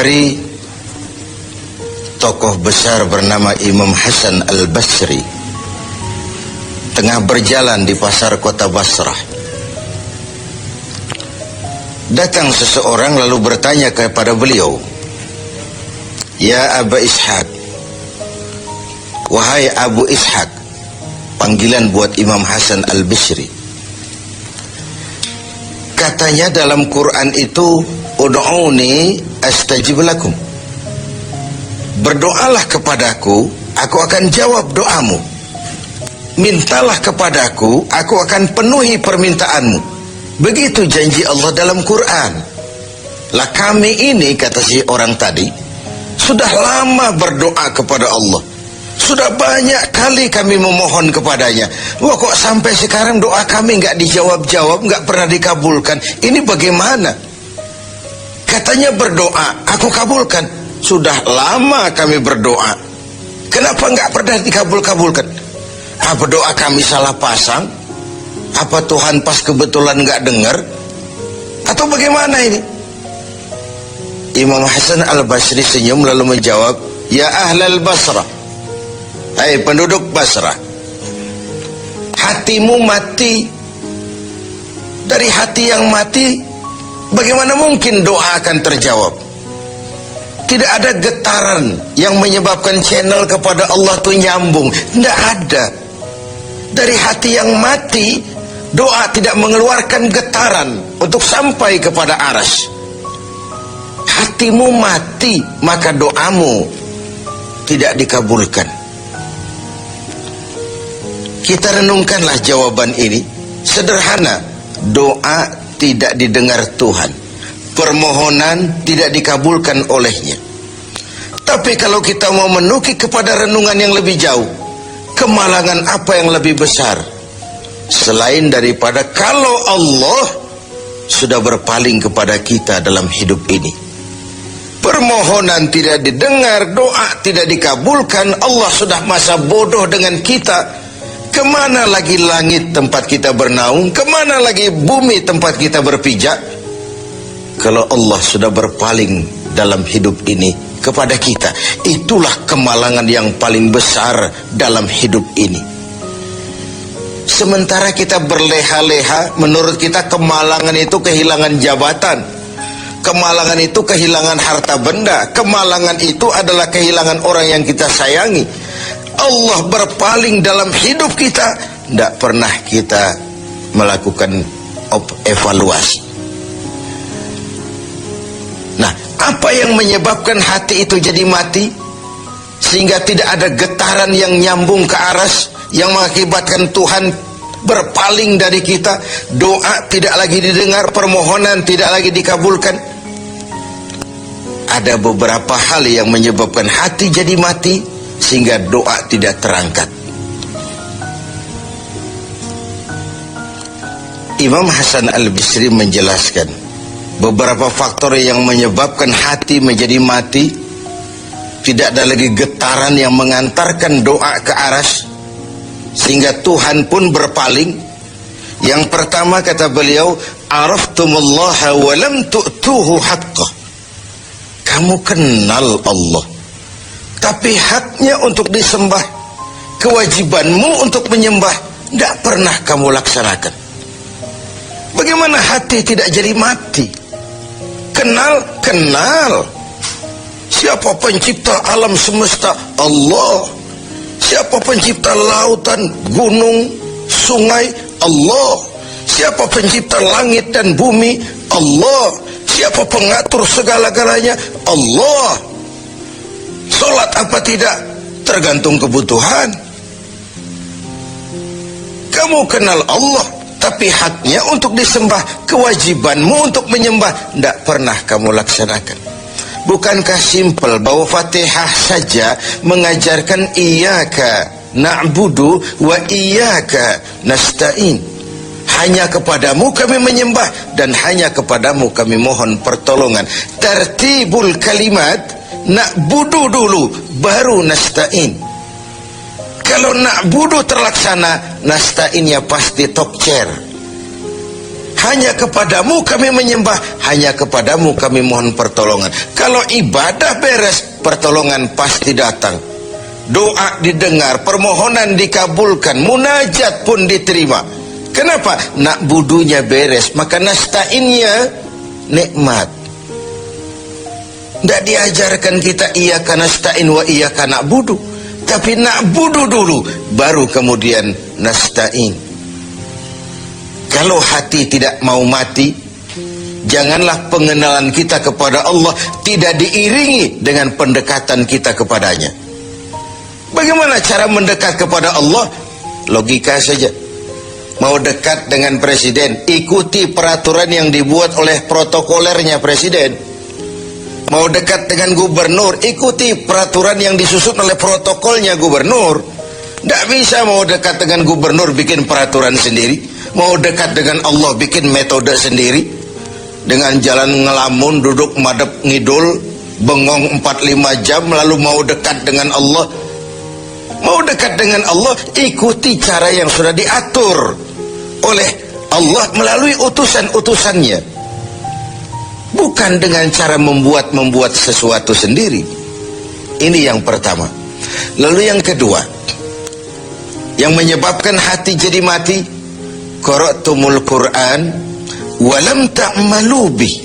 hari tokoh besar bernama Imam Hasan Al-Basri tengah berjalan di pasar kota Basrah. Datang seseorang lalu bertanya kepada beliau, "Ya Aba Ishaq," wahai Abu Ishaq, panggilan buat Imam Hasan Al-Basri. Katanya dalam Quran itu, "Ud'uni astajib lakum." Berdoalah kepadaku, aku akan jawab doamu. Mintalah kepadaku, aku akan penuhi permintaanmu. Begitu janji Allah dalam Quran. Lah kami ini, kata si orang tadi, sudah lama berdoa kepada Allah. Sudah banyak kali kami memohon kepadanya. Wah, kok sampai sekarang doa kami nggak dijawab-jawab, nggak pernah dikabulkan. Ini bagaimana? Katanya berdoa, aku kabulkan. Sudah lama kami berdoa, kenapa nggak pernah dikabul-kabulkan? Apa doa kami salah pasang? Apa Tuhan pas kebetulan nggak dengar? Atau bagaimana ini? Imam Hasan Al-Basri senyum lalu menjawab, "Ya ahlal Basrah, hai penduduk Basrah, hatimu mati. Dari hati yang mati, bagaimana mungkin doa akan terjawab? Tidak ada getaran yang menyebabkan channel kepada Allah itu nyambung. Tidak ada. Dari hati yang mati, doa tidak mengeluarkan getaran untuk sampai kepada aras. Hatimu mati, maka doamu tidak dikabulkan." Kita renungkanlah jawaban ini. Sederhana, doa tidak didengar Tuhan, permohonan tidak dikabulkan olehnya. Tapi kalau kita mau menukik kepada renungan yang lebih jauh, kemalangan apa yang lebih besar selain daripada kalau Allah sudah berpaling kepada kita dalam hidup ini? Permohonan tidak didengar, doa tidak dikabulkan, Allah sudah masa bodoh dengan kita. Kemana lagi langit tempat kita bernaung? Kemana lagi bumi tempat kita berpijak? Kalau Allah sudah berpaling dalam hidup ini kepada kita, itulah kemalangan yang paling besar dalam hidup ini. Sementara kita berleha-leha, menurut kita kemalangan itu kehilangan jabatan, kemalangan itu kehilangan harta benda, kemalangan itu adalah kehilangan orang yang kita sayangi. Allah berpaling dalam hidup kita, tidak pernah kita melakukan evaluasi. Nah, apa yang menyebabkan hati itu jadi mati sehingga tidak ada getaran yang nyambung ke aras, yang mengakibatkan Tuhan berpaling dari kita, doa tidak lagi didengar, permohonan tidak lagi dikabulkan? Ada beberapa hal yang menyebabkan hati jadi mati sehingga doa tidak terangkat. Imam Hasan Al-Basri menjelaskan beberapa faktor yang menyebabkan hati menjadi mati. Tidak ada lagi getaran yang mengantarkan doa ke aras sehingga Tuhan pun berpaling. Yang pertama, kata beliau, "Araftumullaha wa lam tu'tuhu haqqah." Kamu kenal Allah, tapi haknya untuk disembah, kewajibanmu untuk menyembah, tidak pernah kamu laksanakan. Bagaimana hati tidak jadi mati? Kenal. Siapa pencipta alam semesta? Allah. Siapa pencipta lautan, gunung, sungai? Allah. Siapa pencipta langit dan bumi? Allah. Siapa pengatur segala-galanya? Allah. Sholat apa tidak? Tergantung kebutuhan. Kamu kenal Allah, tapi haknya untuk disembah, kewajibanmu untuk menyembah, tidak pernah kamu laksanakan. Bukankah simpel bahwa Fatihah saja mengajarkan iyyaka na'budu wa iyyaka nasta'in? Hanya kepadamu kami menyembah dan hanya kepadamu kami mohon pertolongan. Tertibul kalimat, na'budu dulu baru nasta'in. Kalau na'budu terlaksana, nasta'innya pasti top chair. hanya kepadamu kami menyembah, hanya kepadamu kami mohon pertolongan. Kalau ibadah beres, pertolongan pasti datang, doa didengar, permohonan dikabulkan, munajat pun diterima. Kenapa? Nak budunya beres, maka nasta'innya nikmat. Tidak diajarkan kita iyyaka nasta'in wa iyyaka na'budu, tapi na'budu dulu, baru kemudian nasta'in. Kalau hati tidak mau mati, janganlah pengenalan kita kepada Allah tidak diiringi dengan pendekatan kita kepadanya. Bagaimana cara mendekat kepada Allah? Logika saja. Mau dekat dengan presiden, ikuti peraturan yang dibuat oleh protokolernya presiden. Mau dekat dengan gubernur, ikuti peraturan yang disusun oleh protokolnya gubernur. Tidak bisa mau dekat dengan gubernur bikin peraturan sendiri. Mau dekat dengan Allah bikin metode sendiri, dengan jalan ngelamun, duduk madep ngidul, bengong 4-5 jam, lalu mau dekat dengan Allah. Mau dekat dengan Allah, ikuti cara yang sudah diatur oleh Allah melalui utusan-utusannya, bukan dengan cara membuat sesuatu sendiri. Ini yang pertama. Lalu yang kedua, yang menyebabkan hati jadi mati, qara'tumul Qur'an walam ta'malu bih.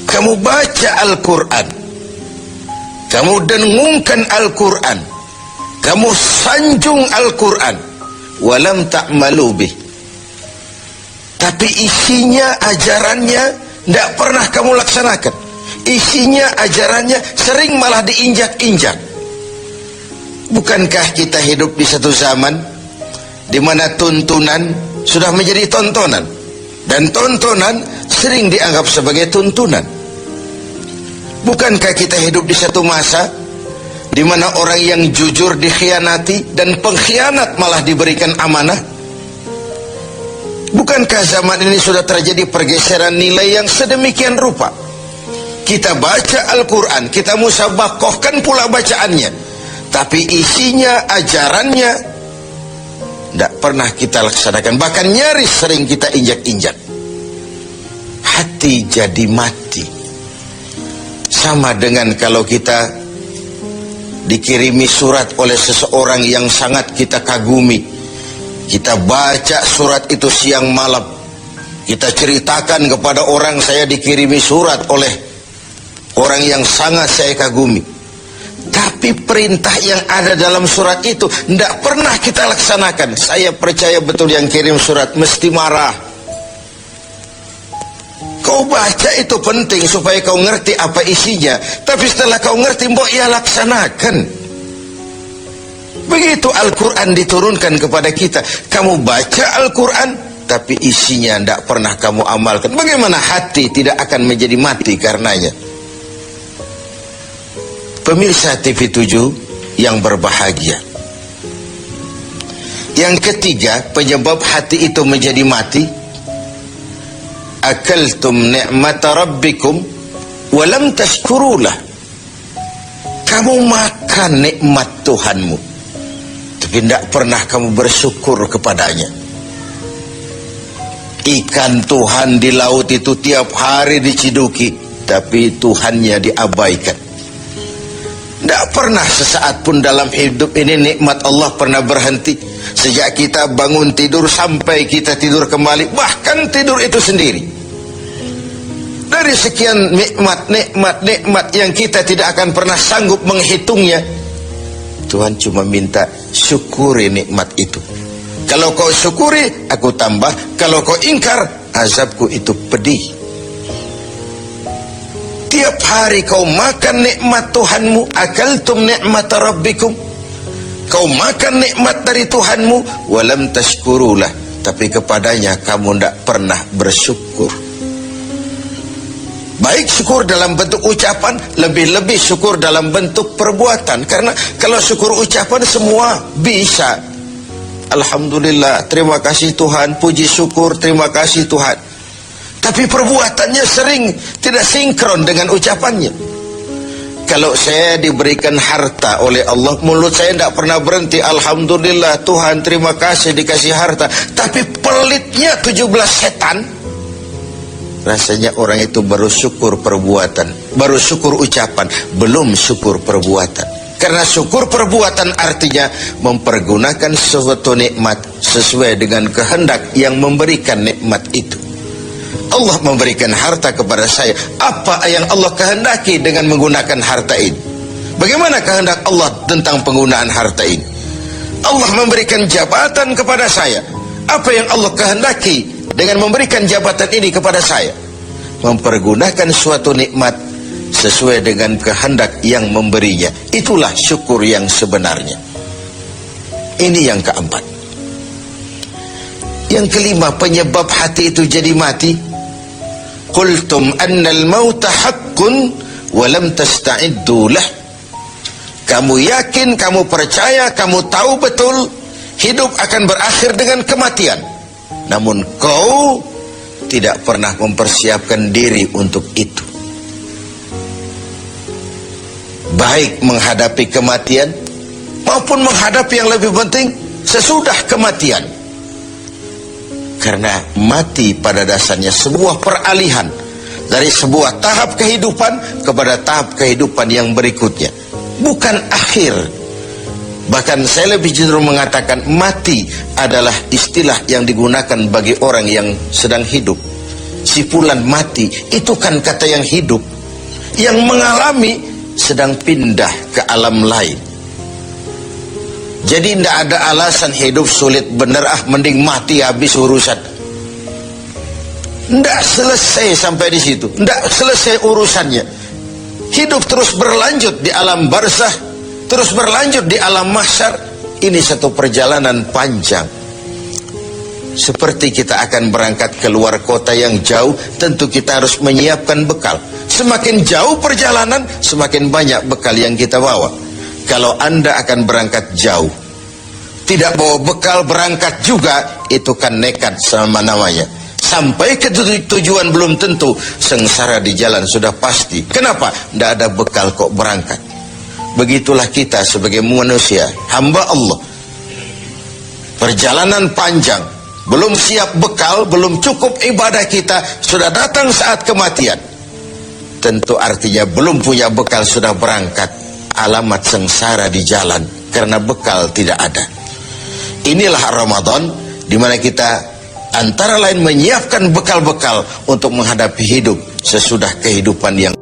Kamu baca Al-Quran, kamu dengungkan Al-Quran, kamu sanjung Al-Quran, walam ta'malu bih, tapi isinya, ajarannya tidak pernah kamu laksanakan. Isinya, ajarannya sering malah diinjak-injak. Bukankah kita hidup di satu zaman di mana tuntunan sudah menjadi tontonan, dan tontonan sering dianggap sebagai tuntunan? Bukankah kita hidup di satu masa di mana orang yang jujur dikhianati dan pengkhianat malah diberikan amanah? Bukankah zaman ini sudah terjadi pergeseran nilai yang sedemikian rupa? Kita baca Al-Quran, kita musabakohkan pula bacaannya, tapi isinya, ajarannya tidak pernah kita laksanakan, bahkan nyaris sering kita injak-injak. Hati jadi mati. Sama dengan kalau kita dikirimi surat oleh seseorang yang sangat kita kagumi, kita baca surat itu siang malam, kita ceritakan kepada orang, saya dikirimi surat oleh orang yang sangat saya kagumi, tapi perintah yang ada dalam surat itu tidak pernah kita laksanakan. Saya percaya betul yang kirim surat mesti marah. Kau baca itu penting supaya kau ngerti apa isinya, tapi setelah kau ngerti, mbok ya laksanakan. Begitu Al-Quran diturunkan kepada kita, kamu baca Al-Quran tapi isinya tidak pernah kamu amalkan. Bagaimana hati tidak akan menjadi mati karenanya? Pemirsa TV 7 yang berbahagia, yang ketiga penyebab hati itu menjadi mati, akaltum ni'mata rabbikum walam tashkurulah. Kamu makan nikmat Tuhanmu tapi tidak pernah kamu bersyukur kepadanya. Ikan Tuhan di laut itu tiap hari diciduki, tapi Tuhannya diabaikan. Tidak pernah sesaat pun dalam hidup ini nikmat Allah pernah berhenti. Sejak kita bangun tidur sampai kita tidur kembali, bahkan tidur itu sendiri. Dari sekian nikmat yang kita tidak akan pernah sanggup menghitungnya, Tuhan cuma minta syukuri nikmat itu. Kalau kau syukuri, aku tambah. Kalau kau ingkar, azabku itu pedih. Tiap hari kau makan nikmat Tuhanmu, akaltum ni'mata rabbikum. Kau makan nikmat dari Tuhanmu, walam tashkurulah, tapi kepadanya kamu tidak pernah bersyukur. Baik syukur dalam bentuk ucapan, lebih-lebih syukur dalam bentuk perbuatan. Karena kalau syukur ucapan semua bisa. Alhamdulillah, terima kasih Tuhan, puji syukur, terima kasih Tuhan. Tapi perbuatannya sering tidak sinkron dengan ucapannya. kalau saya diberikan harta oleh Allah, mulut saya tidak pernah berhenti, alhamdulillah Tuhan, terima kasih dikasih harta. Tapi pelitnya 17 setan, rasanya orang itu baru syukur perbuatan, baru syukur ucapan, belum syukur perbuatan. Karena syukur perbuatan artinya mempergunakan suatu nikmat sesuai dengan kehendak yang memberikan nikmat itu. Allah memberikan harta kepada saya. Apa yang Allah kehendaki dengan menggunakan harta ini? Bagaimana kehendak Allah tentang penggunaan harta ini? Allah memberikan jabatan kepada saya. Apa yang Allah kehendaki dengan memberikan jabatan ini kepada saya? Mempergunakan suatu nikmat sesuai dengan kehendak yang memberinya. Itulah syukur yang sebenarnya. Ini yang keempat. Yang kelima, penyebab hati itu jadi mati. Qultum annal mauta haqqun wa lam tasta'iddu lah. Kamu yakin, kamu percaya, kamu tahu betul hidup akan berakhir dengan kematian. Namun kau tidak pernah mempersiapkan diri untuk itu. Baik menghadapi kematian maupun menghadapi yang lebih penting sesudah kematian. Karena mati pada dasarnya sebuah peralihan dari sebuah tahap kehidupan kepada tahap kehidupan yang berikutnya, bukan akhir. Bahkan saya lebih cenderung mengatakan mati adalah istilah yang digunakan bagi orang yang sedang hidup. Si fulan mati, itu kan kata yang hidup. Yang mengalami sedang pindah ke alam lain. Jadi tidak ada alasan hidup sulit bener, mending mati habis urusan. Tidak selesai sampai di situ, tidak selesai urusannya. Hidup terus berlanjut di alam barzah, terus berlanjut di alam mahsyar. Ini satu perjalanan panjang. Seperti kita akan berangkat ke luar kota yang jauh, tentu kita harus menyiapkan bekal. Semakin jauh perjalanan, semakin banyak bekal yang kita bawa. Kalau Anda akan berangkat jauh, tidak bawa bekal berangkat juga, itu kan nekat sama namanya. Sampai ke tujuan belum tentu, sengsara di jalan sudah pasti. Kenapa? Tidak ada bekal kok berangkat. Begitulah kita sebagai manusia, hamba Allah. Perjalanan panjang, belum siap bekal, belum cukup ibadah kita, sudah datang saat kematian. Tentu artinya belum punya bekal sudah berangkat. Alamat sengsara di jalan karena bekal tidak ada. Inilah Ramadan di mana kita antara lain menyiapkan bekal-bekal untuk menghadapi hidup sesudah kehidupan yang